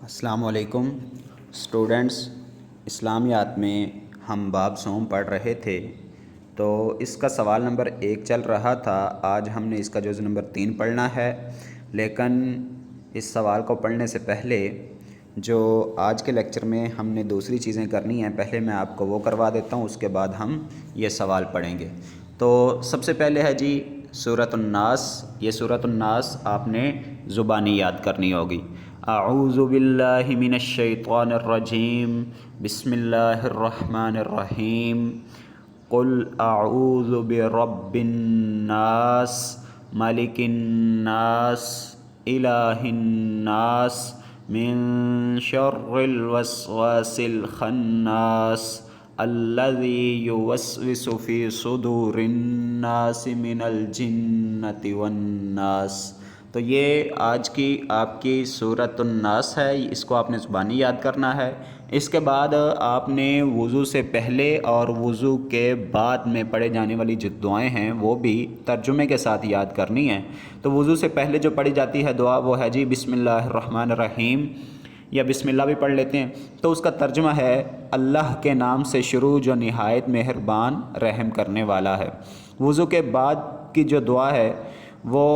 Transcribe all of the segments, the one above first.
السلام علیکم اسٹوڈنٹس، اسلامیات میں ہم باب سوم پڑھ رہے تھے تو اس کا سوال نمبر 1 چل رہا تھا۔ آج ہم نے اس کا جزء نمبر 3 پڑھنا ہے، لیکن اس سوال کو پڑھنے سے پہلے جو آج کے لیکچر میں ہم نے دوسری چیزیں کرنی ہیں، پہلے میں آپ کو وہ کروا دیتا ہوں، اس کے بعد ہم یہ سوال پڑھیں گے۔ تو سب سے پہلے ہے جی سورۃ الناس۔ یہ سورۃ الناس آپ نے زبانی یاد کرنی ہوگی۔ اعوذ باللہ من الشیطان الرجیم، بسم اللہ الرحمن الرحیم، قل اعوذ برب الناس، ملک الناس، الہ الناس، من شر الوسواس الخناس، الذی یوسوس فی صدور الناس من الجنۃ والناس۔ تو یہ آج کی آپ کی سورۃ الناس ہے، اس کو آپ نے زبانی یاد کرنا ہے۔ اس کے بعد آپ نے وضو سے پہلے اور وضو کے بعد میں پڑھے جانے والی جو دعائیں ہیں وہ بھی ترجمے کے ساتھ یاد کرنی ہیں۔ تو وضو سے پہلے جو پڑھی جاتی ہے دعا وہ ہے جی بسم اللہ الرحمن الرحیم، یا بسم اللہ بھی پڑھ لیتے ہیں۔ تو اس کا ترجمہ ہے اللہ کے نام سے شروع جو نہایت مہربان رحم کرنے والا ہے۔ وضو کے بعد کی جو دعا ہے وہ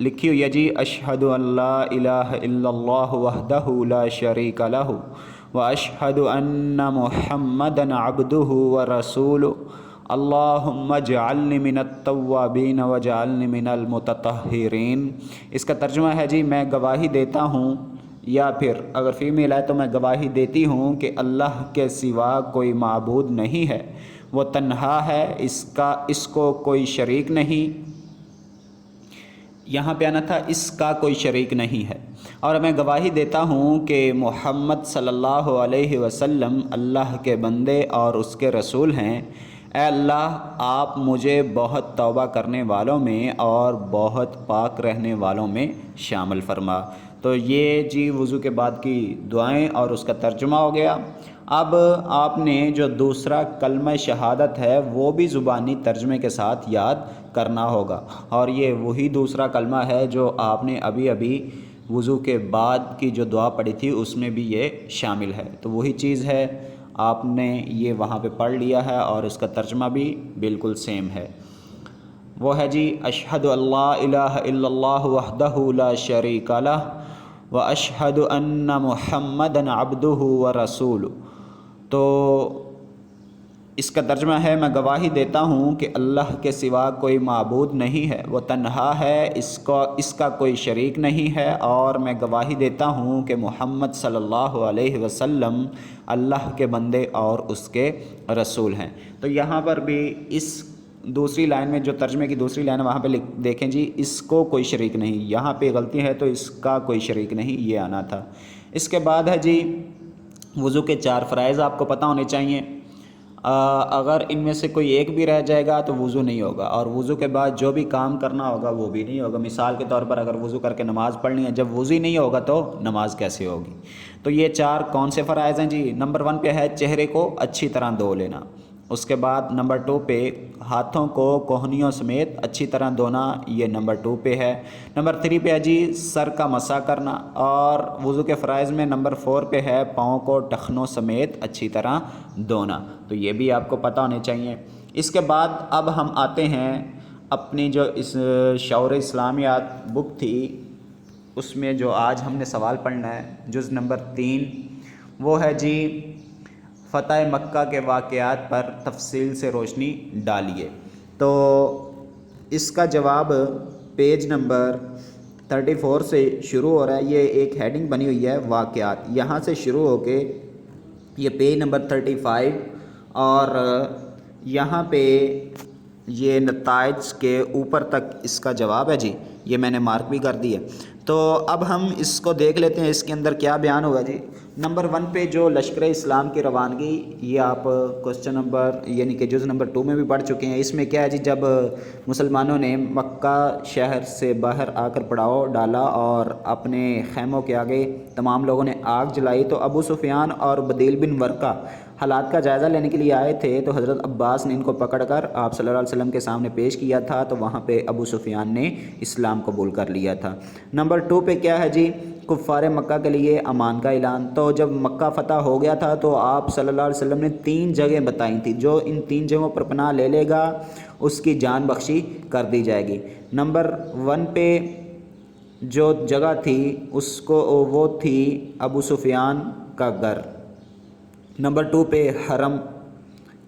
لکھی ہوئی ہے جی اشہد ان لا الہ الا اللہ وحدہ لا شریک لہ واشہد ان محمدا عبدہ ورسولہ اللہم اجعلنی من التوابین واجعلنی من المتطہرین۔ اس کا ترجمہ ہے جی میں گواہی دیتا ہوں، یا پھر اگر فیمیل ہے تو میں گواہی دیتی ہوں کہ اللہ کے سوا کوئی معبود نہیں ہے، وہ تنہا ہے، اس کو کوئی شریک نہیں، یہاں پہ آنا تھا اس کا کوئی شریک نہیں ہے، اور میں گواہی دیتا ہوں کہ محمد صلی اللہ علیہ وسلم اللہ کے بندے اور اس کے رسول ہیں۔ اے اللہ آپ مجھے بہت توبہ کرنے والوں میں اور بہت پاک رہنے والوں میں شامل فرما۔ تو یہ جی وضو کے بعد کی دعائیں اور اس کا ترجمہ ہو گیا۔ اب آپ نے جو دوسرا کلمہ شہادت ہے وہ بھی زبانی ترجمے کے ساتھ یاد کرنا ہوگا، اور یہ وہی دوسرا کلمہ ہے جو آپ نے ابھی وضو کے بعد کی جو دعا پڑھی تھی اس میں بھی یہ شامل ہے۔ تو وہی چیز ہے، آپ نے یہ وہاں پہ پڑھ لیا ہے اور اس کا ترجمہ بھی بالکل سیم ہے۔ وہ ہے جی اشہد ان لا الہ الا اللہ وحدہ لا شریک لہ واشہد ان محمدا عبدہ ورسولہ۔ تو اس کا ترجمہ ہے میں گواہی دیتا ہوں کہ اللہ کے سوا کوئی معبود نہیں ہے، وہ تنہا ہے، اس کا کوئی شریک نہیں ہے، اور میں گواہی دیتا ہوں کہ محمد صلی اللہ علیہ وسلم اللہ کے بندے اور اس کے رسول ہیں۔ تو یہاں پر بھی اس دوسری لائن میں جو ترجمے کی دوسری لائن ہے وہاں پہ دیکھیں جی اس کو کوئی شریک نہیں، یہاں پہ غلطی ہے تو اس کا کوئی شریک نہیں یہ آنا تھا۔ اس کے بعد ہے جی وضو کے 4 فرائض آپ کو پتہ ہونے چاہیے۔ اگر ان میں سے کوئی ایک بھی رہ جائے گا تو وضو نہیں ہوگا، اور وضو کے بعد جو بھی کام کرنا ہوگا وہ بھی نہیں ہوگا۔ مثال کے طور پر اگر وضو کر کے نماز پڑھنی ہے، جب وضو ہی نہیں ہوگا تو نماز کیسے ہوگی؟ تو یہ 4 کون سے فرائض ہیں جی؟ نمبر 1 پہ ہے چہرے کو اچھی طرح دھو لینا، اس کے بعد نمبر 2 پہ ہاتھوں کو کوہنیوں سمیت اچھی طرح دھونا، یہ نمبر 2 پہ ہے۔ نمبر 3 پہ ہے جی سر کا مسح کرنا، اور وضو کے فرائض میں نمبر 4 پہ ہے پاؤں کو ٹخنوں سمیت اچھی طرح دھونا۔ تو یہ بھی آپ کو پتہ ہونے چاہیے۔ اس کے بعد اب ہم آتے ہیں اپنی جو اس شعور اسلامیات بک تھی اس میں جو آج ہم نے سوال پڑھنا ہے جزء نمبر 3، وہ ہے جی فتح مکہ کے واقعات پر تفصیل سے روشنی ڈالیے۔ تو اس کا جواب پیج نمبر 34 سے شروع ہو رہا ہے، یہ ایک ہیڈنگ بنی ہوئی ہے واقعات، یہاں سے شروع ہو کے یہ پیج نمبر 35 اور یہاں پہ یہ نتائج کے اوپر تک اس کا جواب ہے جی، یہ میں نے مارک بھی کر دی ہے۔ تو اب ہم اس کو دیکھ لیتے ہیں اس کے اندر کیا بیان ہوا جی۔ نمبر 1 پہ جو لشکر اسلام کی روانگی، یہ آپ کوسچن نمبر یعنی کہ جزء نمبر 2 میں بھی پڑھ چکے ہیں۔ اس میں کیا ہے جی، جب مسلمانوں نے مکہ شہر سے باہر آ کر پڑاؤ ڈالا اور اپنے خیموں کے آگے تمام لوگوں نے آگ جلائی، تو ابو سفیان اور بدیل بن ورقہ حالات کا جائزہ لینے کے لیے آئے تھے تو حضرت عباس نے ان کو پکڑ کر آپ صلی اللہ علیہ وسلم کے سامنے پیش کیا تھا، تو وہاں پہ ابو سفیان نے اسلام قبول کر لیا تھا۔ نمبر 2 پہ کیا ہے جی؟ کفار مکہ کے لیے امان کا اعلان۔ تو جب مکہ فتح ہو گیا تھا تو آپ صلی اللہ علیہ وسلم نے 3 جگہیں بتائی تھیں، جو ان 3 جگہوں پر پناہ لے لے گا اس کی جان بخشی کر دی جائے گی۔ نمبر 1 پہ جو جگہ تھی وہ تھی ابو سفیان کا گھر۔ نمبر 2 پہ حرم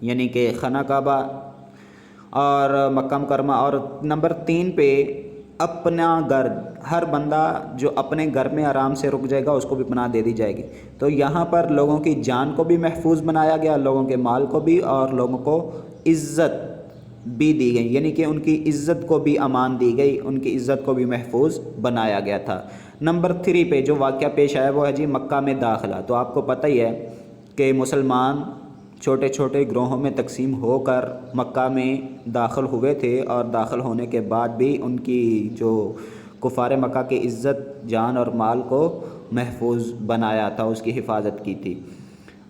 یعنی کہ خانہ کعبہ اور مکہ مکرمہ، اور نمبر 3 پہ اپنا گھر، ہر بندہ جو اپنے گھر میں آرام سے رک جائے گا اس کو بھی پناہ دے دی جائے گی۔ تو یہاں پر لوگوں کی جان کو بھی محفوظ بنایا گیا، لوگوں کے مال کو بھی، اور لوگوں کو عزت بھی دی گئی، یعنی کہ ان کی عزت کو بھی امان دی گئی، ان کی عزت کو بھی محفوظ بنایا گیا تھا۔ نمبر 3 پہ جو واقعہ پیش آیا وہ ہے جی مکہ میں داخلہ۔ تو آپ کو پتہ ہی ہے کہ مسلمان چھوٹے چھوٹے گروہوں میں تقسیم ہو کر مکہ میں داخل ہوئے تھے، اور داخل ہونے کے بعد بھی ان کی جو کفار مکہ کی عزت، جان اور مال کو محفوظ بنایا تھا، اس کی حفاظت کی تھی۔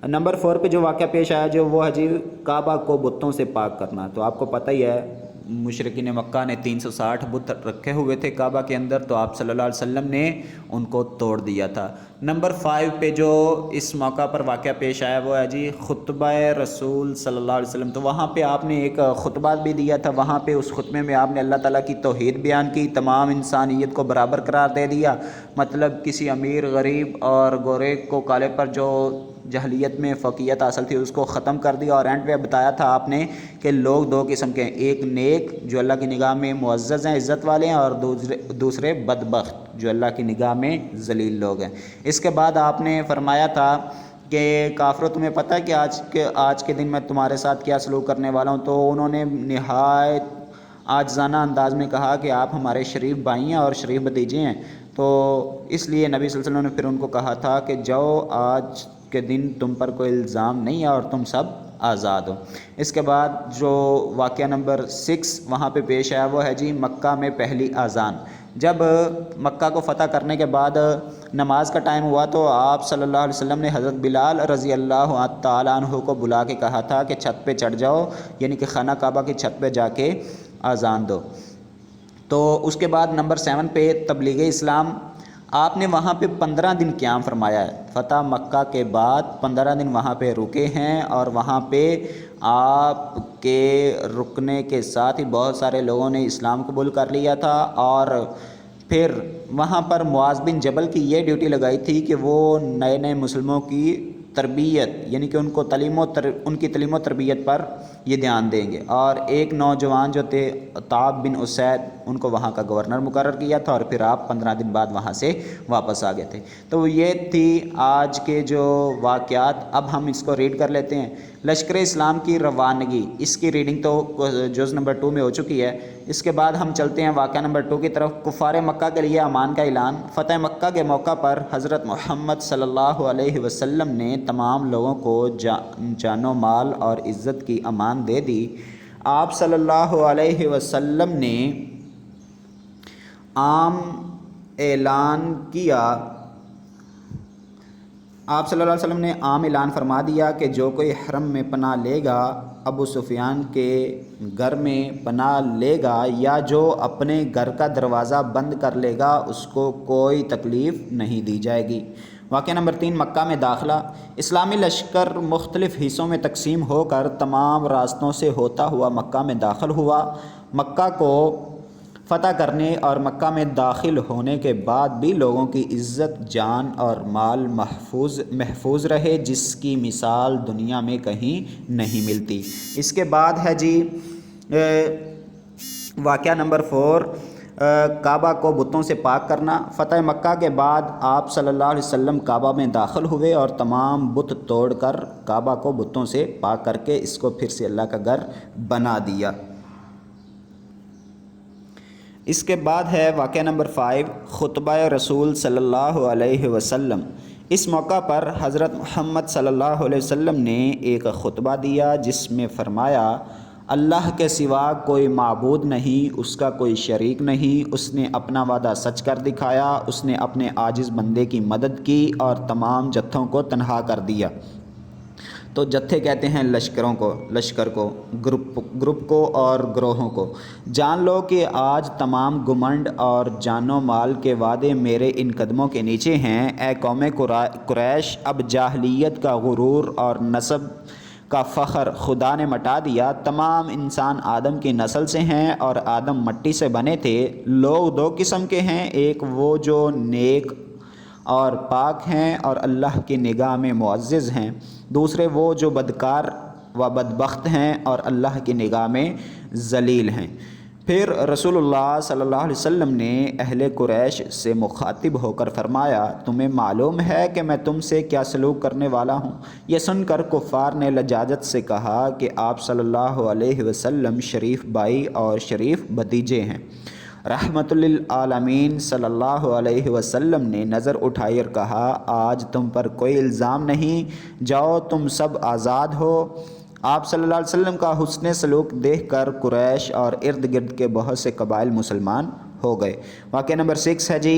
نمبر 4 پہ جو واقعہ پیش آیا جو وہ ہے جی کعبہ کو بتوں سے پاک کرنا۔ تو آپ کو پتہ ہی ہے مشرکین مکہ نے 360 بت رکھے ہوئے تھے کعبہ کے اندر، تو آپ صلی اللہ علیہ وسلم نے ان کو توڑ دیا تھا۔ نمبر 5 پہ جو اس موقع پر واقعہ پیش آیا وہ ہے جی خطبہ رسول صلی اللہ علیہ وسلم۔ تو وہاں پہ آپ نے ایک خطبہ بھی دیا تھا، وہاں پہ اس خطبے میں آپ نے اللہ تعالیٰ کی توحید بیان کی، تمام انسانیت کو برابر قرار دے دیا، مطلب کسی امیر، غریب اور گورے کو کالے پر جو جہلیت میں فقیت حاصل تھی اس کو ختم کر دیا، اور اینڈ پہ بتایا تھا آپ نے کہ لوگ 2 قسم کے ہیں، ایک نیک جو اللہ کی نگاہ میں معزز ہیں، عزت والے ہیں، اور دوسرے بدبخت جو اللہ کی نگاہ میں ذلیل لوگ ہیں۔ اس کے بعد آپ نے فرمایا تھا کہ کافروں تمہیں پتہ ہے کہ آج کے دن میں تمہارے ساتھ کیا سلوک کرنے والا ہوں؟ تو انہوں نے نہایت عاجزانہ انداز میں کہا کہ آپ ہمارے شریف بھائی ہیں اور شریف بھتیجے ہیں۔ تو اس لیے نبی صلی اللہ علیہ وسلم نے پھر ان کو کہا تھا کہ جاؤ، آج کے دن تم پر کوئی الزام نہیں ہے اور تم سب آزاد ہو۔ اس کے بعد جو واقعہ نمبر 6 وہاں پہ پیش آیا وہ ہے جی مکہ میں پہلی اذان۔ جب مکہ کو فتح کرنے کے بعد نماز کا ٹائم ہوا تو آپ صلی اللہ علیہ وسلم نے حضرت بلال رضی اللہ تعالیٰ عنہ کو بلا کے کہا تھا کہ چھت پہ چڑھ جاؤ، یعنی کہ خانہ کعبہ کی چھت پہ جا کے اذان دو۔ تو اس کے بعد نمبر 7 پہ تبلیغ اسلام۔ آپ نے وہاں پہ 15 دن قیام فرمایا ہے، فتح مکہ کے بعد 15 دن وہاں پہ رکے ہیں، اور وہاں پہ آپ کے رکنے کے ساتھ ہی بہت سارے لوگوں نے اسلام قبول کر لیا تھا، اور پھر وہاں پر معاذ بن جبل کی یہ ڈیوٹی لگائی تھی کہ وہ نئے مسلموں کی تربیت، یعنی کہ ان کی تعلیم و تربیت پر یہ دھیان دیں گے، اور ایک نوجوان جو تھے عطاب بن اسید ان کو وہاں کا گورنر مقرر کیا تھا، اور پھر آپ 15 دن بعد وہاں سے واپس آ گئے تھے۔ تو یہ تھی آج کے جو واقعات۔ اب ہم اس کو ریڈ کر لیتے ہیں۔ لشکر اسلام کی روانگی، اس کی ریڈنگ تو جز نمبر 2 میں ہو چکی ہے۔ اس کے بعد ہم چلتے ہیں واقعہ نمبر 2 کی طرف۔ کفار مکہ کے لیے امان کا اعلان۔ فتح مکہ کے موقع پر حضرت محمد صلی اللہ علیہ وسلم نے تمام لوگوں کو جان و مال اور عزت کی امان دے دی۔ آپ صلی اللہ علیہ وسلم نے عام اعلان کیا، آپ صلی اللہ علیہ وسلم نے عام اعلان فرما دیا کہ جو کوئی حرم میں پناہ لے گا، ابو سفیان کے گھر میں پناہ لے گا، یا جو اپنے گھر کا دروازہ بند کر لے گا اس کو کوئی تکلیف نہیں دی جائے گی۔ واقعہ نمبر 3 مکہ میں داخلہ۔ اسلامی لشکر مختلف حصوں میں تقسیم ہو کر تمام راستوں سے ہوتا ہوا مکہ میں داخل ہوا۔ مکہ کو فتح کرنے اور مکہ میں داخل ہونے کے بعد بھی لوگوں کی عزت، جان اور مال محفوظ رہے، جس کی مثال دنیا میں کہیں نہیں ملتی۔ اس کے بعد ہے جی واقعہ نمبر 4 کعبہ کو بتوں سے پاک کرنا۔ فتح مکہ کے بعد آپ صلی اللہ علیہ وسلم کعبہ میں داخل ہوئے اور تمام بت توڑ کر کعبہ کو بتوں سے پاک کر کے اس کو پھر سے اللہ کا گھر بنا دیا۔ اس کے بعد ہے واقعہ نمبر 5 خطبہ رسول صلی اللہ علیہ وسلم۔ اس موقع پر حضرت محمد صلی اللہ علیہ وسلم نے ایک خطبہ دیا جس میں فرمایا، اللہ کے سوا کوئی معبود نہیں، اس کا کوئی شریک نہیں، اس نے اپنا وعدہ سچ کر دکھایا، اس نے اپنے عاجز بندے کی مدد کی اور تمام جتھوں کو تنہا کر دیا۔ تو جتھے کہتے ہیں لشکر کو، گروپ کو اور گروہوں کو۔ جان لو کہ آج تمام گھمنڈ اور جان و مال کے وعدے میرے ان قدموں کے نیچے ہیں۔ اے قوم قریش، اب جاہلیت کا غرور اور نسب کا فخر خدا نے مٹا دیا۔ تمام انسان آدم کی نسل سے ہیں اور آدم مٹی سے بنے تھے۔ لوگ دو قسم کے ہیں، ایک وہ جو نیک اور پاک ہیں اور اللہ کی نگاہ میں معزز ہیں، دوسرے وہ جو بدکار و بدبخت ہیں اور اللہ کی نگاہ میں ذلیل ہیں۔ پھر رسول اللہ صلی اللہ علیہ وسلم نے اہل قریش سے مخاطب ہو کر فرمایا، تمہیں معلوم ہے کہ میں تم سے کیا سلوک کرنے والا ہوں؟ یہ سن کر کفار نے لجاجت سے کہا کہ آپ صلی اللہ علیہ وسلم شریف بھائی اور شریف بھتیجے ہیں۔ رحمت للعالمین صلی اللہ علیہ وسلم نے نظر اٹھائی اور کہا، آج تم پر کوئی الزام نہیں، جاؤ تم سب آزاد ہو۔ آپ صلی اللہ علیہ وسلم کا حسن سلوک دیکھ کر قریش اور ارد گرد کے بہت سے قبائل مسلمان ہو گئے۔ واقعہ نمبر 6 ہے جی،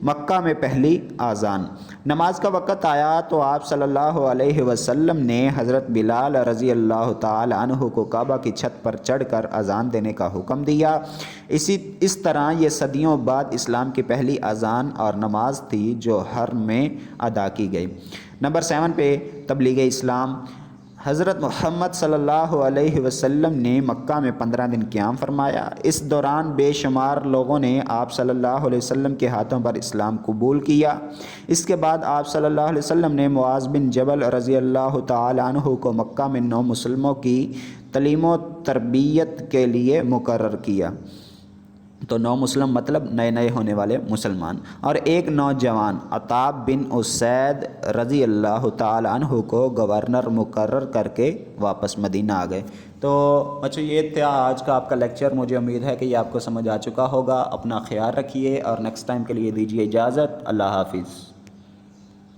مکہ میں پہلی اذان۔ نماز کا وقت آیا تو آپ صلی اللہ علیہ وسلم نے حضرت بلال رضی اللہ تعالی عنہ کو کعبہ کی چھت پر چڑھ کر اذان دینے کا حکم دیا۔ اس طرح یہ صدیوں بعد اسلام کی پہلی اذان اور نماز تھی جو حرم میں ادا کی گئی۔ نمبر 7 پہ تبلیغ اسلام۔ حضرت محمد صلی اللہ علیہ وسلم نے مکہ میں 15 دن قیام فرمایا۔ اس دوران بے شمار لوگوں نے آپ صلی اللہ علیہ وسلم کے ہاتھوں پر اسلام قبول کیا۔ اس کے بعد آپ صلی اللہ علیہ وسلم نے معاذ بن جبل رضی اللہ تعالی عنہ کو مکہ میں 9 مسلموں کی تعلیم و تربیت کے لیے مقرر کیا۔ تو 9 مسلم مطلب نئے ہونے والے مسلمان، اور ایک نوجوان عطاب بن اسید رضی اللہ تعالی عنہ کو گورنر مقرر کر کے واپس مدینہ آ گئے۔ تو بچوں یہ تھا آج کا آپ کا لیکچر۔ مجھے امید ہے کہ یہ آپ کو سمجھ آ چکا ہوگا۔ اپنا خیال رکھیے اور نیکسٹ ٹائم کے لیے دیجیے اجازت۔ اللہ حافظ۔